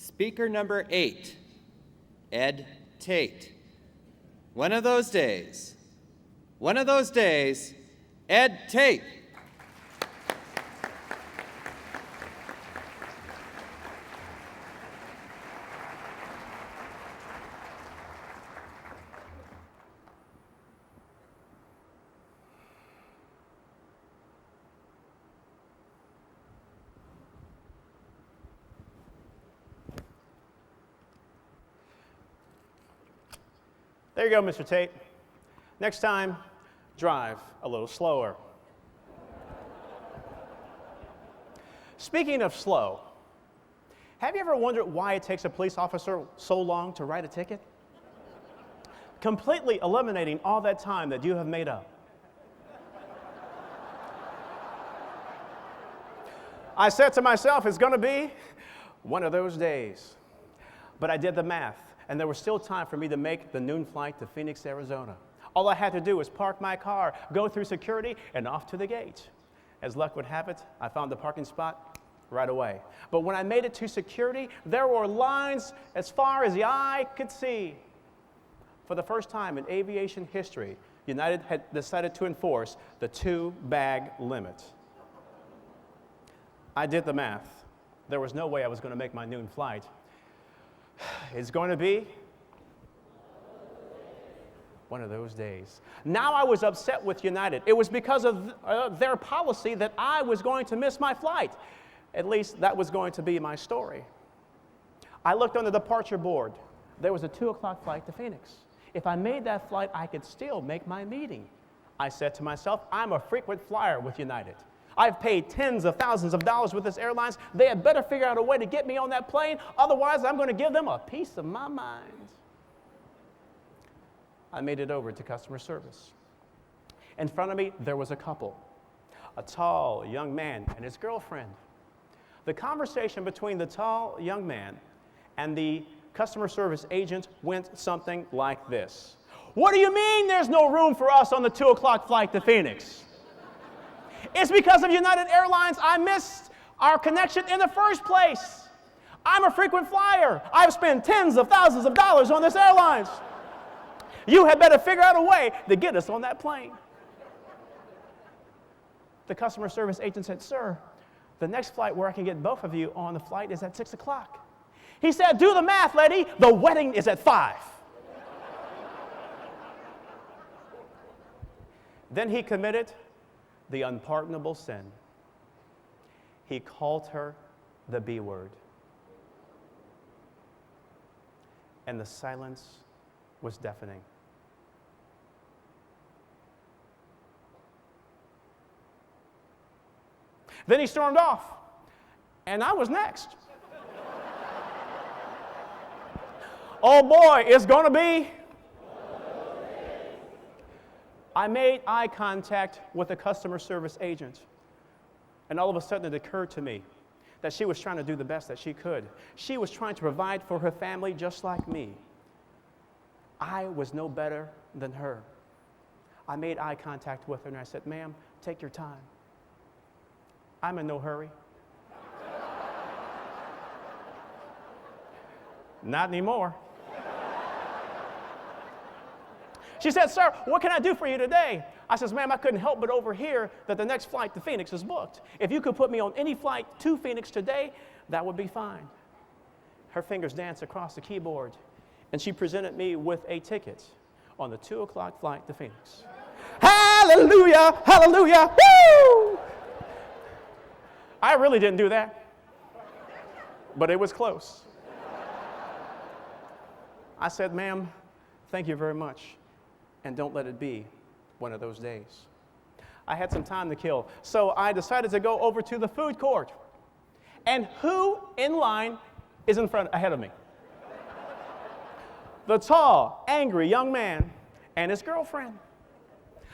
Speaker number 8, Ed Tate. One of those days, Ed Tate. There you go, Mr. Tate. Next time, drive a little slower. Speaking of slow, have you ever wondered why it takes a police officer so long to write a ticket? Completely eliminating all that time that you have made up. I said to myself, it's going to be one of those days. But I did the math, and there was still time for me to make the noon flight to Phoenix, Arizona. All I had to do was park my car, go through security, and off to the gate. As luck would have it, I found the parking spot right away. But when I made it to security, there were lines as far as the eye could see. For the first time in aviation history, United had decided to enforce the 2-bag limit. I did the math. There was no way I was going to make my noon flight. It's going to be one of those days. Now I was upset with United. It was because of their policy that I was going to miss my flight. At least that was going to be my story. I looked on the departure board. There was a 2 o'clock flight to Phoenix. If I made that flight, I could still make my meeting. I said to myself, I'm a frequent flyer with United. I've paid tens of thousands of dollars with this airlines. They had better figure out a way to get me on that plane. Otherwise, I'm going to give them a piece of my mind. I made it over to customer service. In front of me, there was a couple, a tall young man and his girlfriend. The conversation between the tall young man and the customer service agent went something like this. What do you mean there's no room for us on the 2 o'clock flight to Phoenix? It's because of United Airlines I missed our connection in the first place. I'm a frequent flyer. I've spent tens of thousands of dollars on this airlines. You had better figure out a way to get us on that plane. The customer service agent said, sir, the next flight where I can get both of you on the flight is at 6 o'clock. He said, do the math, lady. The wedding is at 5. Then he committed the unpardonable sin. He called her the B word. And the silence was deafening. Then he stormed off, and I was next. Oh boy, it's gonna be. I made eye contact with the customer service agent, and all of a sudden it occurred to me that she was trying to do the best that she could. She was trying to provide for her family just like me. I was no better than her. I made eye contact with her and I said, ma'am, take your time. I'm in no hurry. Not anymore. She said, sir, what can I do for you today? I says, ma'am, I couldn't help but overhear that the next flight to Phoenix is booked. If you could put me on any flight to Phoenix today, that would be fine. Her fingers danced across the keyboard, and she presented me with a ticket on the 2 o'clock flight to Phoenix. Hallelujah, hallelujah, woo! I really didn't do that, but it was close. I said, ma'am, thank you very much. And don't let it be one of those days. I had some time to kill, so I decided to go over to the food court. And who in line is ahead of me? The tall, angry young man and his girlfriend.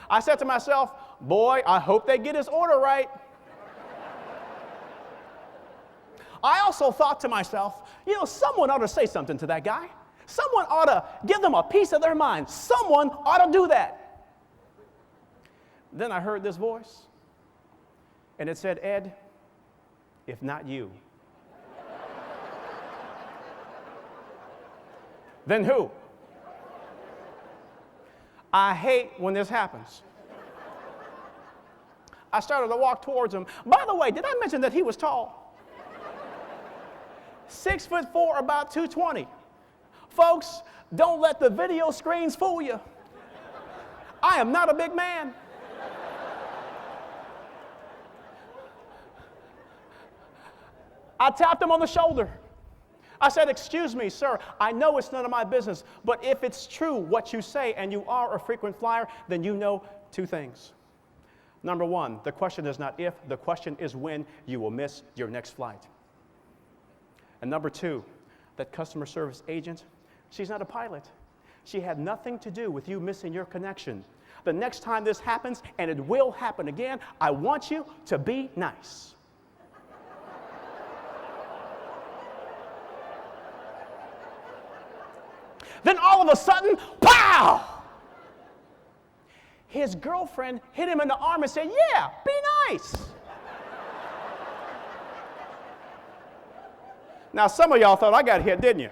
I said to myself, boy, I hope they get his order right. I also thought to myself, someone ought to say something to that guy. Someone ought to give them a piece of their mind. Someone ought to do that. Then I heard this voice, and it said, Ed, if not you. Then who? I hate when this happens. I started to walk towards him. By the way, did I mention that he was tall? 6'4", about 220. Folks, don't let the video screens fool you. I am not a big man. I tapped him on the shoulder. I said, "Excuse me, sir, I know it's none of my business, but if it's true what you say and you are a frequent flyer, then you know two things. Number one, the question is not if, the question is when you will miss your next flight. And number two, that customer service agent, she's not a pilot. She had nothing to do with you missing your connection. The next time this happens, and it will happen again, I want you to be nice." Then all of a sudden, pow! His girlfriend hit him in the arm and said, "Yeah, be nice." Now, some of y'all thought I got hit, didn't you?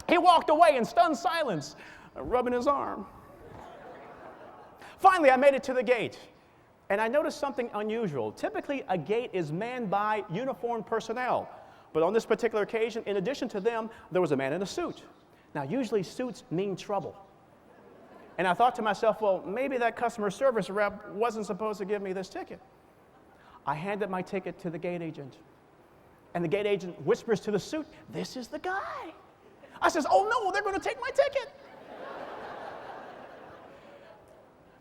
He walked away in stunned silence, rubbing his arm. Finally, I made it to the gate, and I noticed something unusual. Typically, a gate is manned by uniformed personnel. But on this particular occasion, in addition to them, there was a man in a suit. Now, usually suits mean trouble. And I thought to myself, well, maybe that customer service rep wasn't supposed to give me this ticket. I handed my ticket to the gate agent. And the gate agent whispers to the suit, "This is the guy." I says, "Oh no, they're going to take my ticket."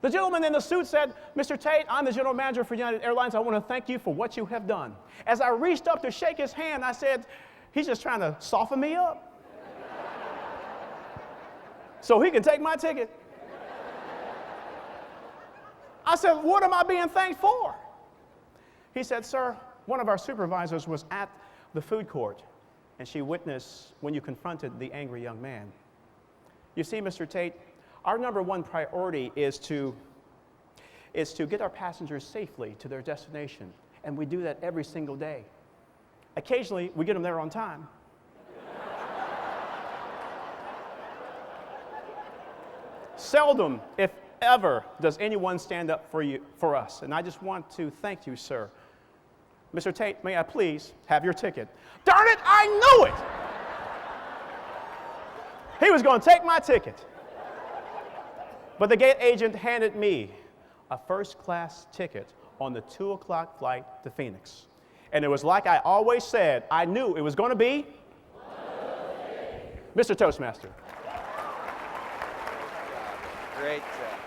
The gentleman in the suit said, "Mr. Tate, I'm the general manager for United Airlines. I want to thank you for what you have done." As I reached up to shake his hand, I said, "He's just trying to soften me up so he can take my ticket." I said, "What am I being thanked for?" He said, "Sir, one of our supervisors was at the food court, and she witnessed when you confronted the angry young man. You see, Mr. Tate, our number one priority is to get our passengers safely to their destination, and we do that every single day. Occasionally, we get them there on time. Seldom, if ever, does anyone stand up for us, and I just want to thank you, sir. Mr. Tate, may I please have your ticket?" Darn it, I knew it! He was going to take my ticket. But the gate agent handed me a first-class ticket on the 2 o'clock flight to Phoenix. And it was like I always said, I knew it was going to be Mr. Toastmaster. Great job.